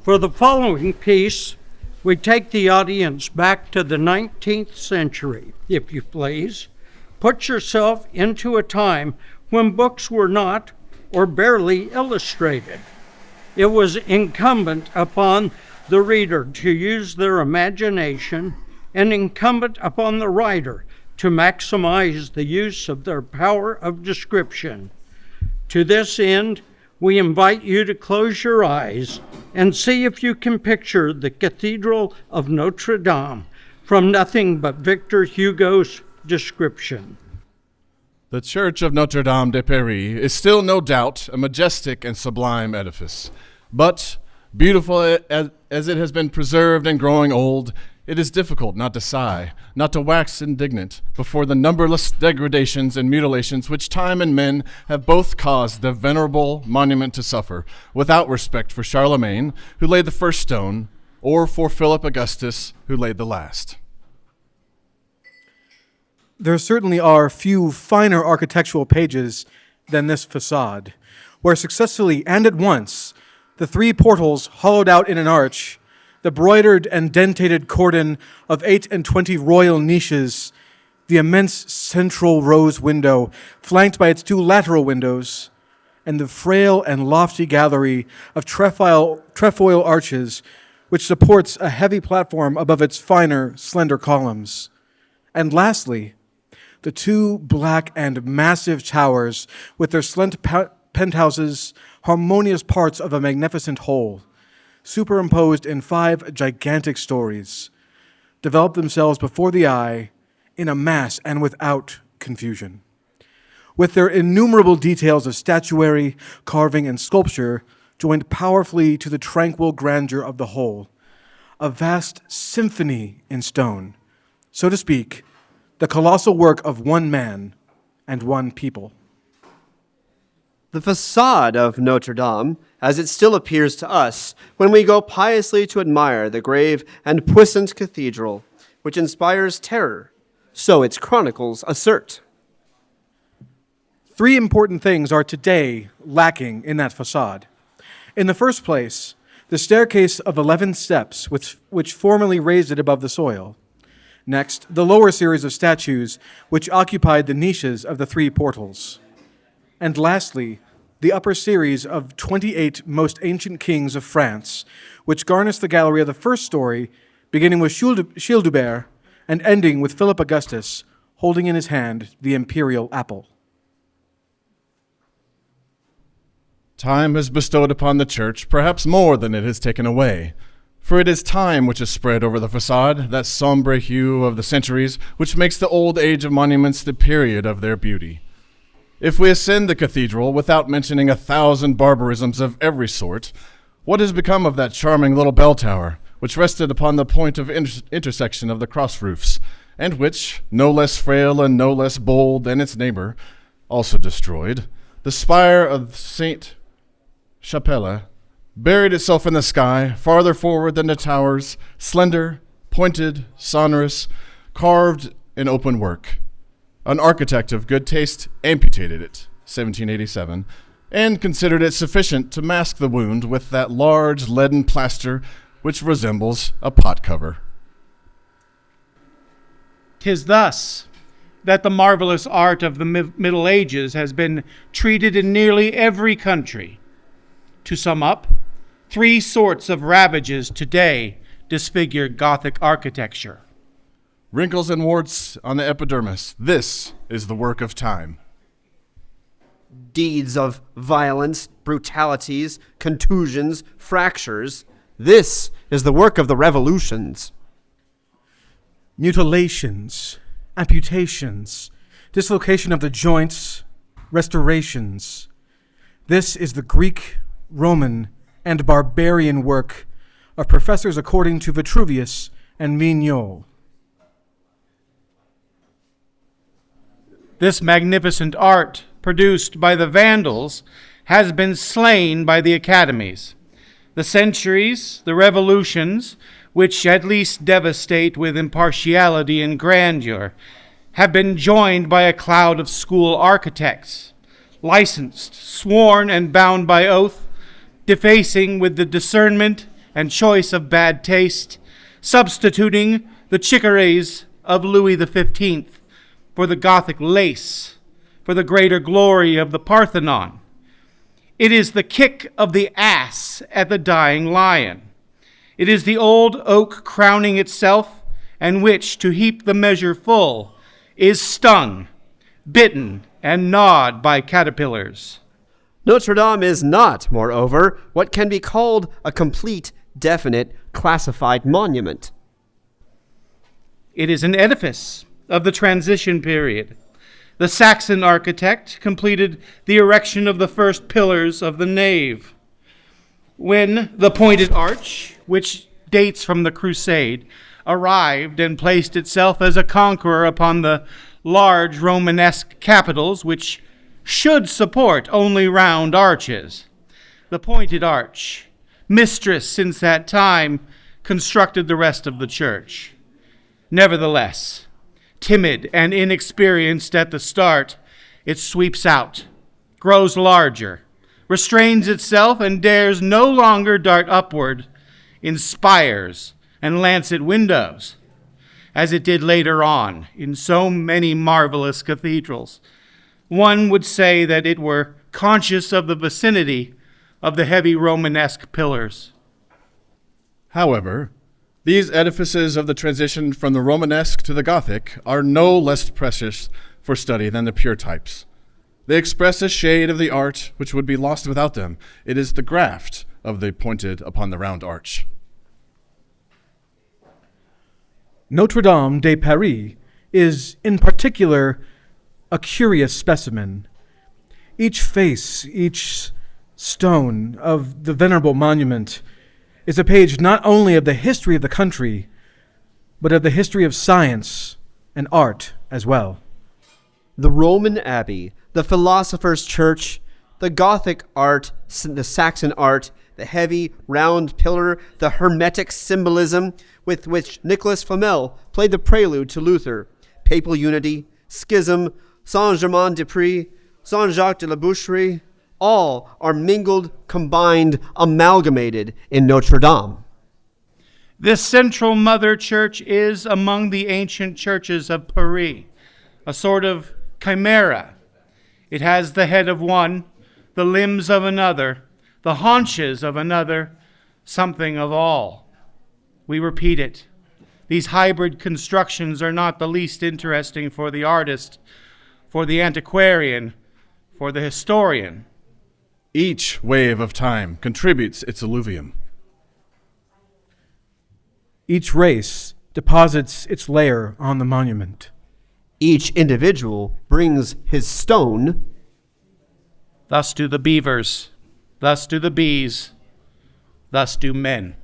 For the following piece, we take the audience back to the 19th century, if you please. Put yourself into a time when books were not or barely illustrated. It was incumbent upon the reader to use their imagination and incumbent upon the writer to maximize the use of their power of description. To this end, we invite you to close your eyes and see if you can picture the Cathedral of Notre Dame from nothing but Victor Hugo's description. The Church of Notre Dame de Paris is still no doubt a majestic and sublime edifice, but beautiful as it has been preserved and growing old, it is difficult not to sigh, not to wax indignant before the numberless degradations and mutilations which time and men have both caused the venerable monument to suffer, without respect for Charlemagne, who laid the first stone, or for Philip Augustus, who laid the last. There certainly are few finer architectural pages than this facade, where successfully and at once the three portals hollowed out in an arch, the broidered and dentated cordon of 28 royal niches, the immense central rose window flanked by its two lateral windows, and the frail and lofty gallery of trefoil arches which supports a heavy platform above its finer, slender columns. And lastly, the two black and massive towers with their slant penthouses, harmonious parts of a magnificent whole, superimposed in 5 gigantic stories, develop themselves before the eye in a mass and without confusion. With their innumerable details of statuary, carving, and sculpture joined powerfully to the tranquil grandeur of the whole, a vast symphony in stone, so to speak, the colossal work of one man and one people. The facade of Notre Dame, as it still appears to us when we go piously to admire the grave and puissant cathedral, which inspires terror, so its chronicles assert. 3 important things are today lacking in that facade. In the first place, the staircase of 11 steps, which formerly raised it above the soil. Next, the lower series of statues, which occupied the niches of the 3 portals. And lastly, the upper series of 28 most ancient kings of France, which garnish the gallery of the first story, beginning with Childebert and ending with Philip Augustus, holding in his hand the imperial apple. Time has bestowed upon the church perhaps more than it has taken away, for it is time which has spread over the facade that sombre hue of the centuries which makes the old age of monuments the period of their beauty. If we ascend the cathedral without mentioning 1,000 barbarisms of every sort, what has become of that charming little bell tower, which rested upon the point of intersection of the cross roofs, and which, no less frail and no less bold than its neighbor, also destroyed, the spire of Saint Chapelle, buried itself in the sky, farther forward than the towers, slender, pointed, sonorous, carved in open work. An architect of good taste amputated it, 1787, and considered it sufficient to mask the wound with that large leaden plaster which resembles a pot cover. 'Tis thus that the marvelous art of the Middle Ages has been treated in nearly every country. To sum up, 3 sorts of ravages today disfigure Gothic architecture. Wrinkles and warts on the epidermis. This is the work of time. Deeds of violence, brutalities, contusions, fractures. This is the work of the revolutions. Mutilations, amputations, dislocation of the joints, restorations. This is the Greek, Roman, and barbarian work of professors according to Vitruvius and Mignol. This magnificent art, produced by the Vandals, has been slain by the academies. The centuries, the revolutions, which at least devastate with impartiality and grandeur, have been joined by a cloud of school architects, licensed, sworn, and bound by oath, defacing with the discernment and choice of bad taste, substituting the chicories of Louis XV for the Gothic lace, for the greater glory of the Parthenon. It is the kick of the ass at the dying lion. It is the old oak crowning itself, and which, to heap the measure full, is stung, bitten, and gnawed by caterpillars. Notre Dame is not, moreover, what can be called a complete, definite, classified monument. It is an edifice of the transition period. The Saxon architect completed the erection of the first pillars of the nave. When the pointed arch, which dates from the Crusade, arrived and placed itself as a conqueror upon the large Romanesque capitals, which should support only round arches, the pointed arch, mistress since that time, constructed the rest of the church. Nevertheless, timid and inexperienced at the start, it sweeps out, grows larger, restrains itself, and dares no longer dart upward in spires and lancet windows, as it did later on in so many marvelous cathedrals. One would say that it were conscious of the vicinity of the heavy Romanesque pillars. However, these edifices of the transition from the Romanesque to the Gothic are no less precious for study than the pure types. They express a shade of the art which would be lost without them. It is the graft of the pointed upon the round arch. Notre Dame de Paris is, in particular, a curious specimen. Each face, each stone of the venerable monument is a page not only of the history of the country, but of the history of science and art as well. The Roman abbey, the philosopher's church, the Gothic art, the Saxon art, the heavy round pillar, the hermetic symbolism with which Nicolas Flamel played the prelude to Luther, papal unity, schism, Saint-Germain-des-Prés, Saint-Jacques de la Boucherie, all are mingled, combined, amalgamated in Notre Dame. This central mother church is among the ancient churches of Paris, a sort of chimera. It has the head of one, the limbs of another, the haunches of another, something of all. We repeat it. These hybrid constructions are not the least interesting for the artist, for the antiquarian, for the historian. Each wave of time contributes its alluvium. Each race deposits its layer on the monument. Each individual brings his stone. Thus do the beavers, thus do the bees, thus do men.